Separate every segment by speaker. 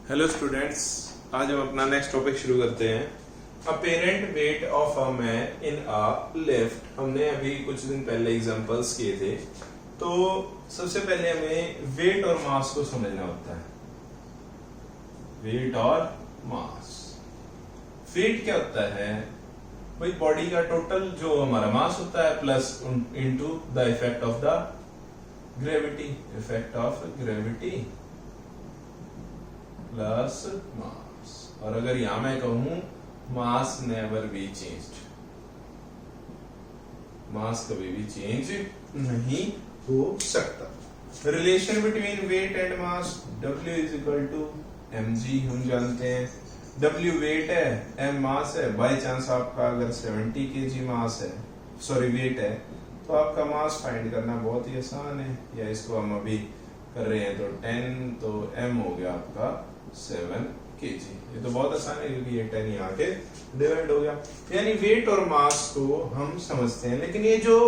Speaker 1: Hello students, आज हम अपना नेक्स्ट टॉपिक शुरू करते हैं। Apparent weight of a man in a lift. हमने अभी कुछ दिन पहले एग्जांपल्स किए थे, तो सबसे पहले हमें वेट और मास को समझना होता है। वेट और मास। वेट क्या होता है भाई? बॉडी का टोटल जो हमारा मास होता है plus into the effect of the gravity. Effect of gravity plus mass. और अगर यहां मैं कहूं mass never be changed, mass कभी भी चेंज नहीं हो सकता। Relation between weight and mass, W is equal to mg हम जानते हैं। W वेट है, m मास है। बाई चांस आपका अगर 70 kg मास है, सॉरी वेट है, तो आपका मास फाइंड करना बहुत ही आसान है। या इसको हम अभी कर रहे हैं तो 10, तो m हो गया आपका 7 kg। ये तो बहुत आसान है क्योंकि ये 10 यहाँ के डिवाइड हो गया। यानी वेट और मास को हम समझते हैं, लेकिन ये जो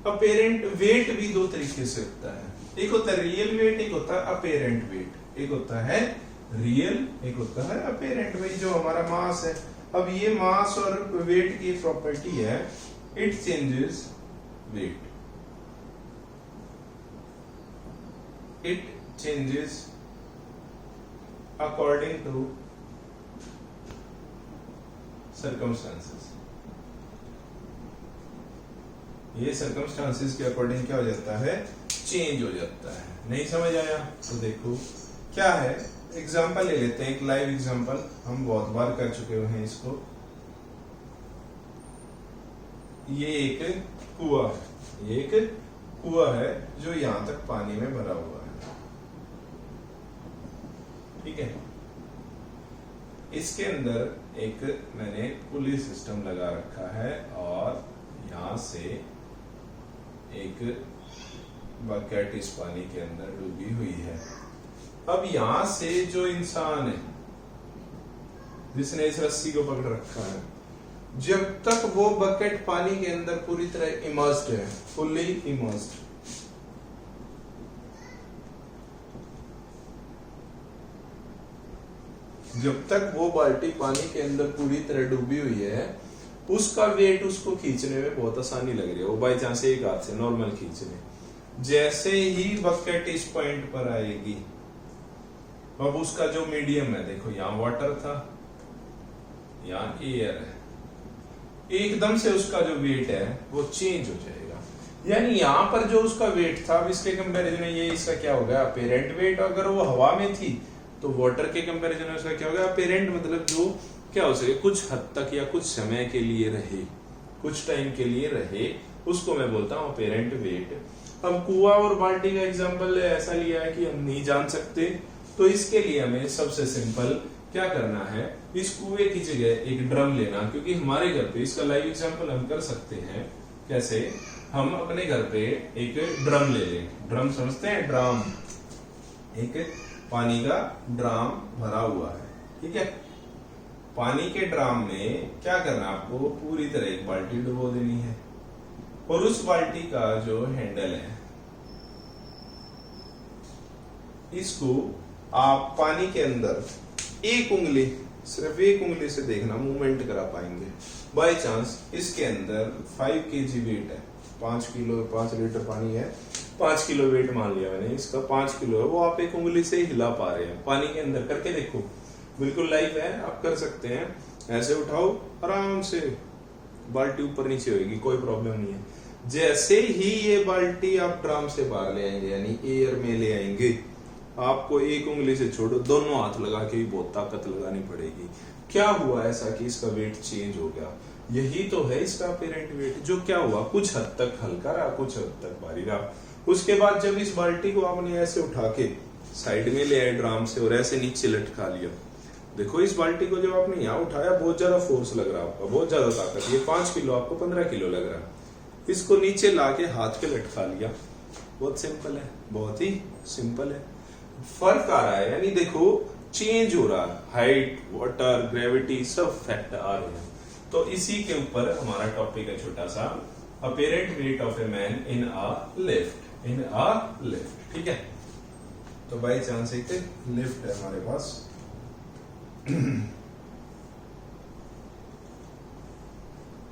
Speaker 1: अपेरेंट वेट भी दो तरीके से होता है। एक होता है रियल वेट, एक होता है अपेरेंट वेट। एक होता है रियल, एक होता है अपेरेंट वेट। जो हमारा मास है, अब ये मास और वेट की प्रॉपर्टी है, it changes weight, it changes according to circumstances। ये circumstances के अकॉर्डिंग क्या हो जाता है? चेंज हो जाता है। नहीं समझ आया तो देखो क्या है। एग्जांपल ले लेते हैं, एक लाइव एग्जांपल। हम बहुत बार कर चुके हुए हैं इसको। ये एक कुआं है, ये एक कुआं है जो यहां तक पानी में भरा हुआ है, ठीक है। इसके अंदर एक मैंने पुली सिस्टम लगा रखा है और यहां से एक बकेट इस पानी के अंदर डूबी हुई है। अब यहां से जो इंसान है जिसने इस रस्सी को पकड़ रखा है, जब तक वो बकेट पानी के अंदर पूरी तरह इमर्स्ड है, फुल्ली इमर्स्ड, जब तक वो बाल्टी पानी के अंदर पूरी तरह डूबी हुई है, उसका वेट उसको खींचने में बहुत आसानी लग रही है। वो बाई चांस एक हाथ से नॉर्मल खींच ले। जैसे ही बकेट इस पॉइंट पर आएगी, अब उसका जो मीडियम है, देखो यहाँ वाटर था, यहाँ एयर है, एकदम से उसका जो वेट है वो चेंज हो जाएगा। यानी यहाँ पर जो उसका वेट था, अब इसके कंपैरिजन में ये इसका क्या हो गया? Apparent wait. अगर वो हवा में थी तो वाटर के कंपैरिजन में उसका क्या हो गया? अपेरेंट। मतलब जो क्या हो सके, कुछ हद तक या कुछ समय के लिए रहे, कुछ टाइम के लिए रहे, उसको मैं बोलता हूं अपेरेंट वेट। अब कुआं और बाल्टी का एग्जांपल ऐसा लिया है कि हम नहीं जान सकते, तो इसके लिए हमें सबसे सिंपल क्या करना है, इस कुएं की जगह एक ड्रम लेना। क्योंकि हमारे घर पे इसका लाइव एग्जांपल हम कर सकते हैं। कैसे? हम अपने घर पे एक ड्रम ले लें। ड्रम समझते हैं? ड्रम, एक पानी का ड्राम भरा हुआ है, ठीक है। पानी के ड्राम में क्या करना है आपको? पूरी तरह एक बाल्टी डुबो देनी है, और उस बाल्टी का जो हैंडल है, इसको आप पानी के अंदर एक उंगली, सिर्फ एक उंगली से देखना, मूवमेंट करा पाएंगे। बाय चांस इसके अंदर 5 kg वेट है, 5 किलो, 5 लीटर पानी है, 5 किलो वेट मान लिया मैंने, इसका 5 किलो है, वो आप एक उंगली से हिला पा रहे हैं पानी के अंदर। करके देखो, बिल्कुल लाइव है, आप कर सकते हैं। ऐसे उठाओ, आराम से बाल्टी ऊपर नीचे होगी, कोई प्रॉब्लम नहीं है। जैसे ही ये बाल्टी आप ड्रम से बाहर ले आएंगे, यानी एयर में ले आएंगे, आपको एक उंगली से छोड़ो, दोनों हाथ लगा के भी बहुत ताकत लगानी पड़ेगी। क्या हुआ ऐसा कि इसका वेट चेंज हो गया? यही तो है इसका अपेरेंट वेट। जो क्या हुआ, कुछ हद तक हल्का रहा, कुछ हद तक भारी रहा। उसके बाद जब इस बाल्टी को आपने ऐसे उठा के साइड में ले आए ड्राम से और ऐसे नीचे लटका लिया, देखो इस बाल्टी को जब आपने यहाँ उठाया, बहुत ज्यादा फोर्स लग रहा है आपका, बहुत ज्यादा ताकत। ये 5 किलो, आपको 15 किलो लग रहा है। इसको नीचे लाके हाथ पे लटका लिया। बहुत सिंपल है, बहुत ही सिंपल है। फर्क आ रहा है, यानी देखो चेंज हो रहा है, हाइट, वाटर, ग्रेविटी, सब फैक्ट आ रहे हैं। तो इसी के ऊपर हमारा टॉपिक है छोटा सा, apparent weight of a man in a lift, in a lift, ठीक है। तो बाई चांस एक लिफ्ट है हमारे पास,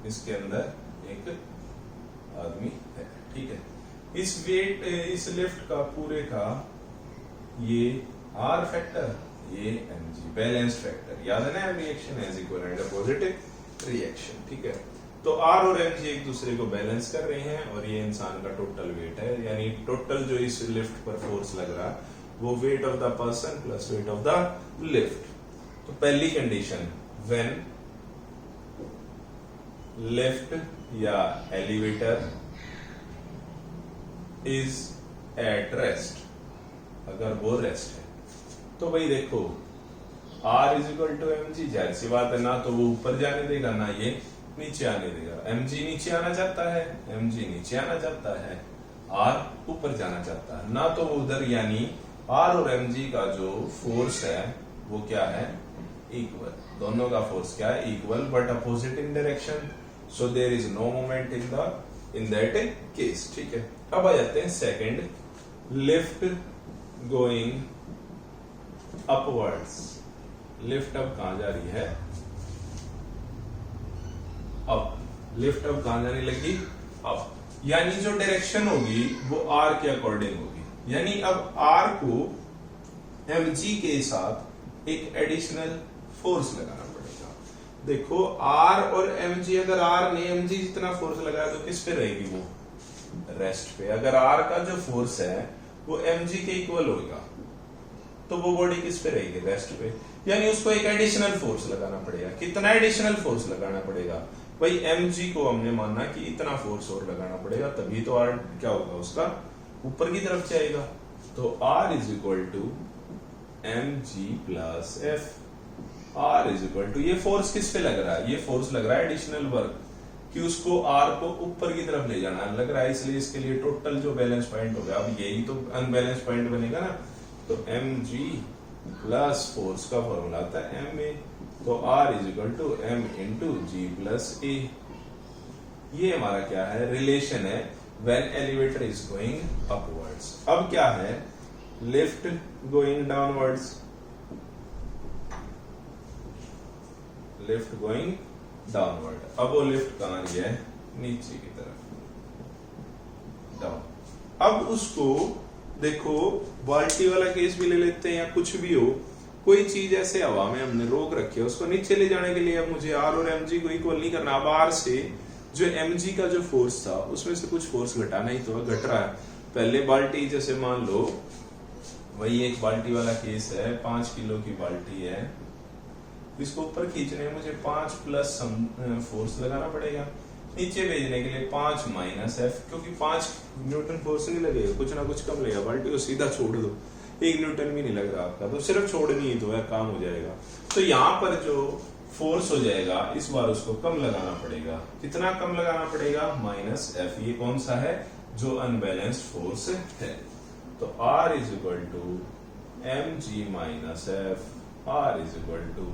Speaker 1: इसके अंदर एक आदमी है, ठीक है। इस वेट, इस लिफ्ट का पूरे का ये आर फैक्टर, ये mg बैलेंस्ड फैक्टर, याद है ना, reaction as equivalent opposite reaction, ठीक है। तो आर और mg एक दूसरे को बैलेंस कर रहे हैं और ये इंसान का टोटल वेट है, यानी टोटल जो इस लिफ्ट पर फोर्स लग रहा है वो weight of the person plus weight of the lift. तो पहली कंडीशन, व्हेन लिफ्ट या एलिवेटर इज एट रेस्ट, अगर वो रेस्ट है तो भाई देखो R is equal to M G, जाहिर सी बात है ना तो वो ऊपर जाने देगा ना ये नीचे आने देगा। mg नीचे आना चाहता है, mg नीचे आना चाहता है, R ऊपर जाना चाहता है ना, तो उधर यानी R और mg का जो फोर्स है वो क्या है, इक्वल। दोनों का फोर्स क्या है, equal, but opposite in direction, so there is no moment in that case, ठीक है। अब आ जाते हैं second, lift going upwards. Lift अब कहां जा रही है, अब लिफ्ट अब कहां जाने लगी, अब, यानी जो डायरेक्शन होगी वो R के अकॉर्डिंग होगी, यानी अब R को mg के साथ एक एडिशनल फोर्स लगाना पड़ेगा। देखो R और mg, अगर R ने mg जितना फोर्स लगाया तो किस पे रहेगी, वो रेस्ट पे। अगर R का जो फोर्स है वो mg के इक्वल होगा तो वो बॉडी किस पे रहेगी, रेस्ट पे, यानी उसको एक एडिशनल फोर्स लगाना पड़ेगा। कितना एडिशनल फोर्स लगाना पड़ेगा भाई, mg को हमने माना कि इतना फोर्स और लगाना पड़ेगा, तभी तो R क्या होगा, उसका ऊपर की तरफ जाएगा। तो R is equal to mg plus F. R is equal to, ये फोर्स किस पे लग रहा है, ये फोर्स लग रहा है एडिशनल वर्क, कि उसको R को ऊपर की तरफ ले जाना लग रहा है, इसलिए इसके लिए टोटल जो बैलेंस पॉइंट होगा, अब यही तो अनबैलेंस पॉइंट बनेगा ना, तो mg प्लस फोर्स का फॉर्मूला आता है ma, तो R is equal to m into G plus A. ये हमारा क्या है, रिलेशन है when elevator is going upwards. अब क्या है, lift going downwards, lift going downward. अब वो लिफ्ट कहां रही है, नीचे की तरफ, डाउन। अब उसको देखो, बाल्टी वाला केस भी ले लेते हैं या कुछ भी हो, कोई चीज ऐसे हवा में हमने रोक रखी है, उसको नीचे ले जाने के लिए अब मुझे R और mg को इक्वल नहीं करना, अब R से जो mg का जो फोर्स था उसमें से कुछ फोर्स घटाना ही तो घट रहा है। पहले बाल्टी, जैसे मान लो वही एक बाल्टी वाला केस है, 5 किलो की बाल्टी है, इसको ऊपर खींचने में मुझे 5 प्लस फोर्स लगाना पड़ेगा, नीचे भेजने के लिए 5 माइनस एफ, क्योंकि 5 न्यूटन फोर्स नहीं लगेगा, कुछ ना कुछ कम लगेगा। बाल्टी को सीधा छोड़ दो, 1 न्यूटन भी नहीं लग रहा आपका, तो सिर्फ छोड़नी ही तो है, काम हो जाएगा। तो यहाँ पर जो फोर्स हो जाएगा इस बार उसको कम लगाना पड़ेगा। कितना कम लगाना पड़ेगा, माइनस एफ। ये कौन सा है, जो अनबैलेंस्ड फोर्स है। तो R is equal to M G minus F, R is equal to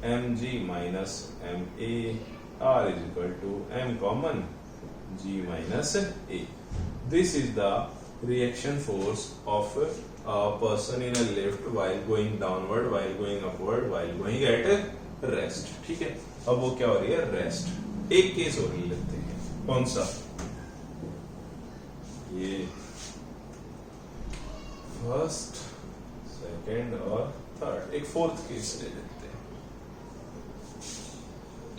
Speaker 1: M G minus M A, R is equal to m common g minus a. This is the reaction force of a person in a lift while going downward, while going upward, while going at rest. ठीक है, अब वो क्या हो रही है, rest. एक case और ले लेते हैं, कौन सा, ये फर्स्ट, सेकंड और थर्ड, एक फोर्थ केस ले लेते हैं।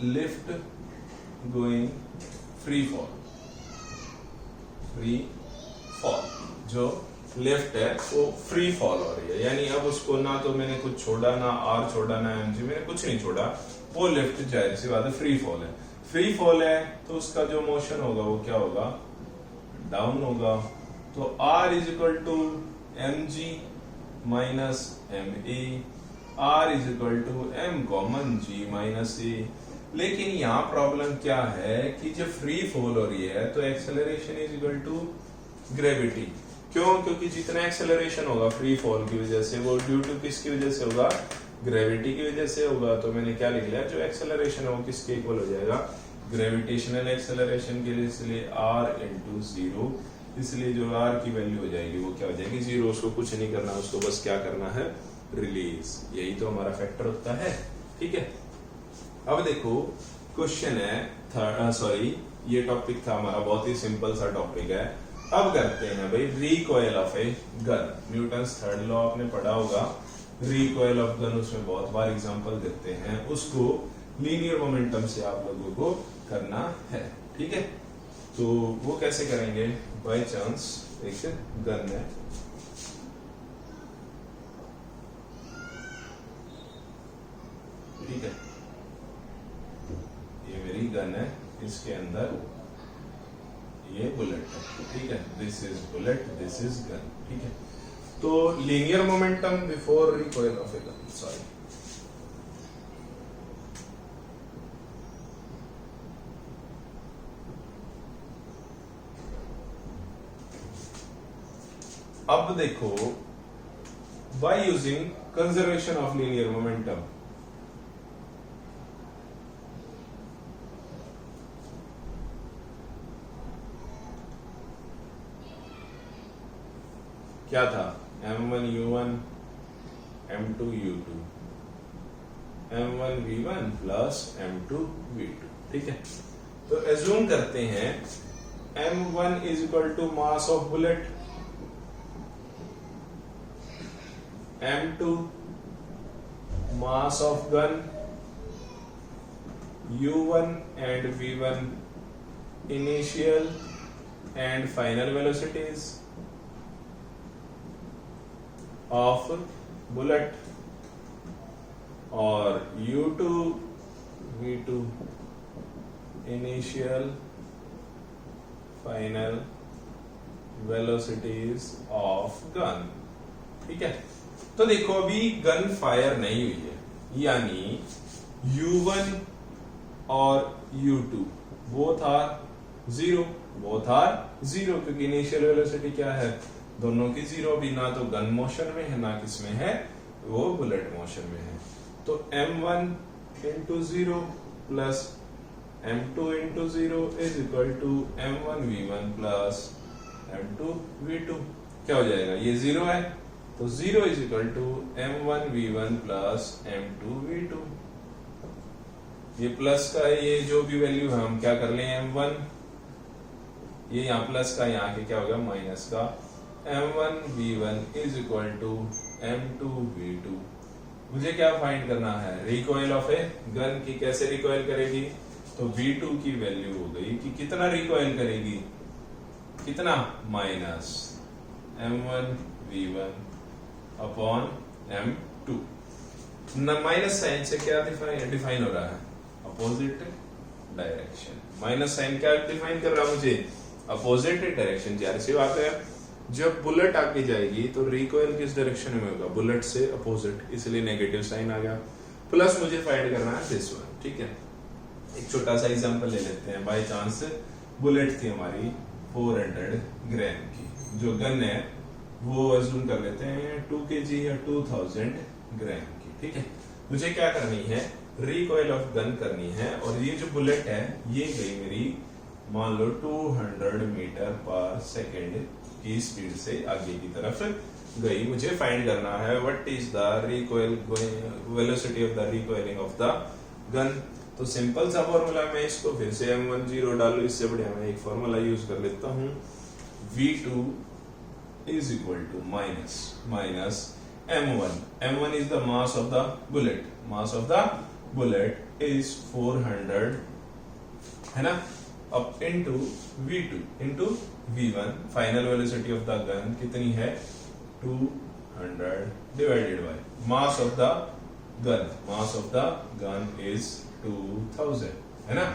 Speaker 1: Lift going free fall, free fall, जो लिफ्ट है वो फ्री फॉल हो रही है, यानी अब उसको ना तो मैंने कुछ छोड़ा, ना R छोड़ा, ना mg, मैंने कुछ नहीं छोड़ा, वो लिफ्ट जाहिर सी बात है फ्री फॉल है। फ्री फॉल है तो उसका जो मोशन होगा वो क्या होगा, डाउन होगा। तो R is equal to mg minus M A, R is equal to m common g minus A. लेकिन यहाँ प्रॉब्लम क्या है कि जब फ्री फॉल हो रही है तो acceleration is equal to gravity. क्यों, क्योंकि जितना एक्सेलरेशन होगा फ्री फॉल की वजह से वो ड्यू टू किसकी वजह से होगा, ग्रेविटी की वजह से होगा। तो मैंने क्या लिख लिया, जो एक्सेलरेशन है वो किसके इक्वल हो जाएगा, ग्रेविटेशनल एक्सेलरेशन के लिए, इसलिए R इंटू 0, इसलिए जो R की वैल्यू हो जाएगी वो क्या हो जाएगी, 0। उसको कुछ नहीं करना, उसको बस क्या करना है, रिलीज, यही तो हमारा फैक्टर होता है। ठीक है, अब देखो क्वेश्चन है ये टॉपिक था हमारा, बहुत ही सिंपल सा टॉपिक है। अब करते हैं भाई recoil of a gun. Newton's third law आपने पढ़ा होगा, रिकॉइल ऑफ गन, उसमें बहुत बार एग्जांपल देते हैं, उसको लीनियर मोमेंटम से आप लोगों को करना है। ठीक है, तो वो कैसे करेंगे? बाय चांस एक गन है, ठीक है, ये मेरी गन है, इसके अंदर ये बुलेट है। ठीक है, this is bullet, this is gun. ठीक है, तो linear momentum before recoil of a gun, sorry, अब देखो by using conservation of linear momentum, क्या था? m1u1 m2u2 m1v1 plus m2v2। ठीक है, तो एज्यूम करते हैं m1 is equal to mass of bullet, m2 mass of gun, u1 and v1 initial and final velocities of bullet, और u2 v2 initial final velocities of gun. ठीक है, तो देखो अभी गन फायर नहीं हुई है, यानी u1 और u2 बोथ आर जीरो, क्योंकि इनिशियल वेलोसिटी क्या है? दोनों की जीरो, भी ना तो गन मोशन में है ना किसमें है, वो बुलेट मोशन में है। तो m1 into zero plus m2 into zero is equal to m1v1 plus m2v2। क्या हो जाएगा? ये जीरो है, तो zero is equal to m1v1 plus m2v2। ये प्लस का ये जो भी वैल्यू है हम क्या कर लें, m1, ये यहाँ प्लस का, यहाँ के क्या हो गया माइनस का, m1v1 is equal to m2v2। मुझे क्या फाइंड करना है? रिकॉइल ऑफ ए गन की। कैसे रिकॉइल करेगी? तो v2 की वैल्यू हो गई कि कितना रिकॉइल करेगी, कितना, minus m1v1 upon m2। Minus sign से क्या डिफाइन हो रहा है? Opposite direction. माइनस साइन क्या डिफाइन कर रहा है मुझे? Opposite direction. यार सी बात है, जब बुलेट आगे जाएगी तो रिकॉइल किस डायरेक्शन में होगा? बुलेट से अपोजिट, इसलिए नेगेटिव साइन आ गया। प्लस मुझे फाइंड करना है दिस वन। ठीक है, एक छोटा सा एग्जांपल ले लेते हैं। बाय चांस बुलेट थी हमारी 400 ग्राम की, जो गन है वो अज्यूम कर लेते हैं 2 kg या 2000 ग्राम की। ठीक है, मुझे क्या करनी है? रिकॉइल ऑफ गन करनी है, और ये जो बुलेट है ये गई मेरी मान लो 200 मीटर पर सेकेंड की स्पीड से आगे की तरफ गई। मुझे फाइंड करना है what is the recoil velocity of the recoiling of the gun. तो सिंपल सा फॉर्मूला, मैं इसको फिर से m10 डालू, इससे बढ़िया मैं एक फॉर्मूला यूज कर लेता हूँ, v2 is equal to minus m1 is the mass of the bullet, mass of the bullet is 400 है ना, अब into v2 into v1, final velocity of the gun कितनी है? 200 divided by mass of the gun is 2000 है ना,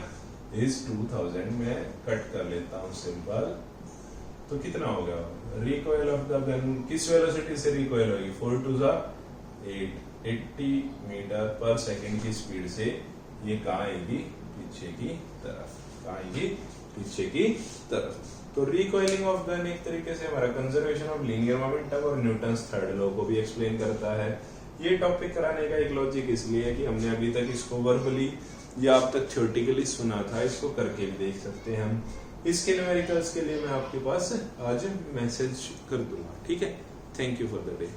Speaker 1: is 2000। मैं cut कर लेता हूं सिंपल, तो कितना हो गया? रिकॉइल ऑफ द गन किस वेलोसिटी से रिकॉइल होगी? 4 टू 80 मीटर पर सेकेंड की स्पीड से ये कहाँ आएगी? पीछे की तरफ। कहाँ आएगी? पीछे की तरफ। तो रिकॉइलिंग ऑफ गन एक तरीके से हमारा कंजर्वेशन ऑफ लीनियर मोमेंटम और न्यूटन्स थर्ड लॉ को भी एक्सप्लेन करता है। ये टॉपिक कराने का एक लॉजिक इसलिए है कि हमने अभी तक इसको वर्बली या अब तक थ्योरेटिकली सुना था, इसको करके भी देख सकते हैं हम। इसके न्यूमेरिकल्स के लिए मैं आपके पास आज मैसेज कर दूंगा। ठीक है, thank you for the day.